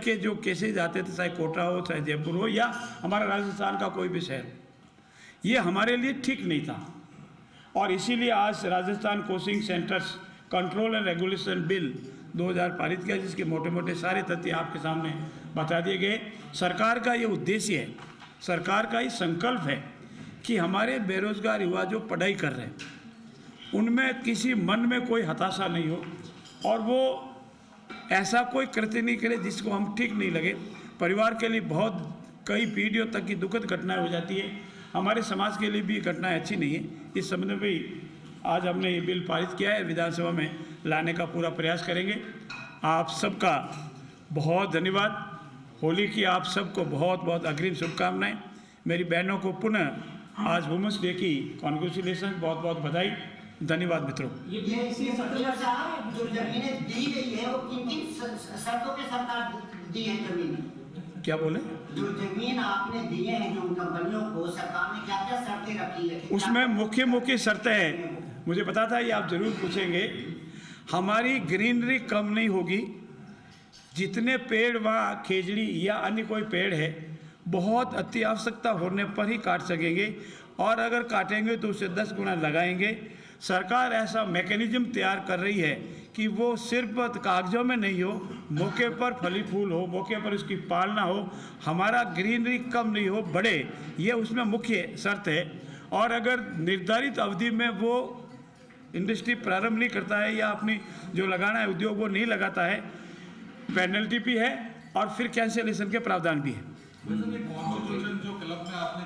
के जो केसेज आते थे, चाहे कोटा हो, चाहे जयपुर हो, या हमारा राजस्थान का कोई भी शहर, ये हमारे लिए ठीक नहीं था। और इसीलिए आज Rajasthan coaching centres control and regulation bill 2000 पारित किया, जिसके मोटे मोटे सारे तथ्य आपके सामने बता दिए गए। सरकार का ये उद्देश्य है, सरकार का ही संकल्प है कि हमारे बेरोजगार युवा जो पढ़ाई कर रहे हैं, उनमें किसी मन में कोई हताशा नहीं हो और वो ऐसा कोई कृत्य नहीं करे जिसको हम ठीक नहीं लगे। परिवार के लिए बहुत कई पीढ़ियों तक की दुखद घटनाएं हो जाती है, हमारे समाज के लिए भी घटनाएं अच्छी नहीं है। इस संबंध में भी आज हमने ये बिल पारित किया है, विधानसभा में लाने का पूरा प्रयास करेंगे। आप सबका बहुत धन्यवाद। होली की आप सबको बहुत बहुत अग्रिम शुभकामनाएं। मेरी बहनों को पुनः आज वुमेंस डे की कॉन्ग्रेचुलेसन, बहुत बहुत बधाई। धन्यवाद मित्रों। ये जो जमीनें दी गई है वो किन-किन शर्तों पे सरकार दी है जमीनें? क्या बोले? जो जमीन आपने दिए हैं जो कंपनियों को, सरकार ने क्या-क्या शर्तें रखी है? उसमें मुख्य शर्तें हैं, मुझे पता था ये आप जरूर पूछेंगे। हमारी ग्रीनरी कम नहीं होगी, जितने पेड़ व खेजड़ी या अन्य कोई पेड़ है बहुत अति आवश्यकता होने पर ही काट सकेंगे, और अगर काटेंगे तो उसे 10 गुना लगाएंगे। सरकार ऐसा मैकेनिज्म तैयार कर रही है कि वो सिर्फ कागजों में नहीं हो, मौके पर फली फूल हो, मौके पर उसकी पालना हो, हमारा ग्रीनरी कम नहीं हो, बढ़े, ये उसमें मुख्य शर्त है। और अगर निर्धारित अवधि में वो इंडस्ट्री प्रारंभ नहीं करता है या अपनी जो लगाना है उद्योग वो नहीं लगाता है, पेनल्टी भी है और फिर कैंसिलेशन के प्रावधान भी है। जो क्लब में आपने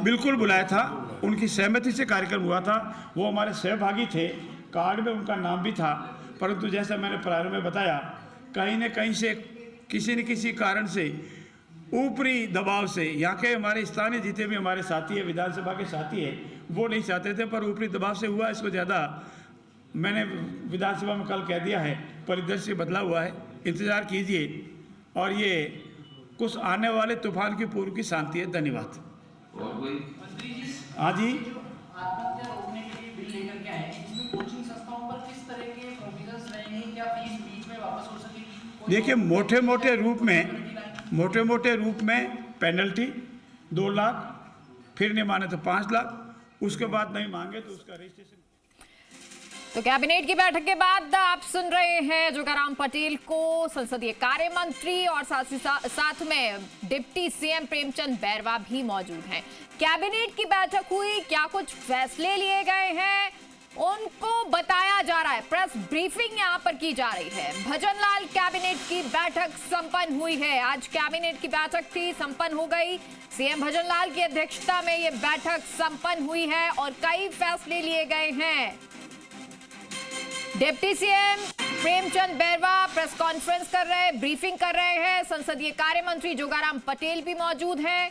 बिल्कुल बुलाया था, उनकी सहमति से कार्यक्रम हुआ था, वो हमारे सहभागी थे, कार्ड में उनका नाम भी था, परंतु जैसा मैंने प्रारंभ में बताया, कहीं न कहीं से किसी न किसी कारण से ऊपरी दबाव से यहाँ के हमारे स्थानीय जितने भी हमारे साथी है, विधानसभा के साथी है, वो नहीं चाहते थे, पर ऊपरी दबाव से हुआ। इसको ज़्यादा मैंने विधानसभा में कल कह दिया है, परिदृश्य बदला हुआ है, इंतज़ार कीजिए और ये कुछ आने वाले तूफान की पूर्व की शांति है। धन्यवाद। हाँ जी, आत्महत्या रोकने के लिए बिल लेकर के आए हैं, इसमें कोचिंग संस्थाओं पर किस तरह के प्रोविजंस रहेंगे? क्या फीस बीच में वापस हो सकेगी? देखिए मोटे मोटे रूप में पेनल्टी 2 लाख, फिर नहीं माने तो 5 लाख, उसके बाद नहीं मांगे तो उसका रजिस्ट्रेशन। तो कैबिनेट की बैठक के बाद आप सुन रहे हैं जोगाराम पटेल को, संसदीय कार्य मंत्री, और साथ में डिप्टी सीएम प्रेमचंद बैरवा भी मौजूद हैं। कैबिनेट की बैठक हुई, क्या कुछ फैसले लिए गए हैं उनको बताया जा रहा है, प्रेस ब्रीफिंग यहां पर की जा रही है। भजनलाल कैबिनेट की बैठक संपन्न हुई है, आज कैबिनेट की बैठक थी, संपन्न हो गई। सीएम भजनलाल की अध्यक्षता में यह बैठक संपन्न हुई है और कई फैसले लिए गए हैं। Deputy CM Premchand Bairwa press conference कर रहे हैं, ब्रीफिंग कर रहे हैं। संसदीय कार्य मंत्री जोगाराम पटेल भी मौजूद हैं।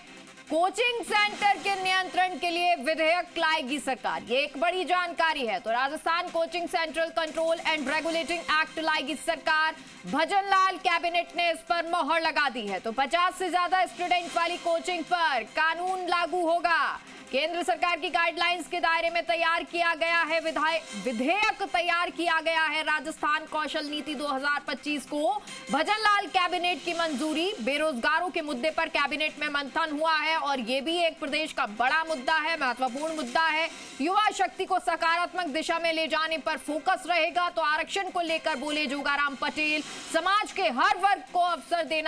कोचिंग सेंटर के नियंत्रण के लिए विधेयक लाएगी सरकार, ये एक बड़ी जानकारी है। तो Rajasthan coaching central control and regulating act लाएगी सरकार। भजनलाल कैबिनेट ने इस पर मोहर लगा दी है। तो 50 से ज्यादा स्टूडेंट वाली कोचिंग पर कानून लागू होगा। केंद्र सरकार की गाइडलाइंस के दायरे में तैयार किया गया है विधेयक तैयार किया गया है। राजस्थान कौशल नीति 2025 को भजनलाल कैबिनेट की मंजूरी। बेरोजगारों के मुद्दे पर कैबिनेट में मंथन हुआ है और ये भी एक प्रदेश का बड़ा मुद्दा है, महत्वपूर्ण मुद्दा है। युवा शक्ति को सकारात्मक दिशा में ले जाने पर फोकस रहेगा। तो आरक्षण को लेकर बोले जोगाराम पटेल, समाज के हर वर्ग को अवसर देना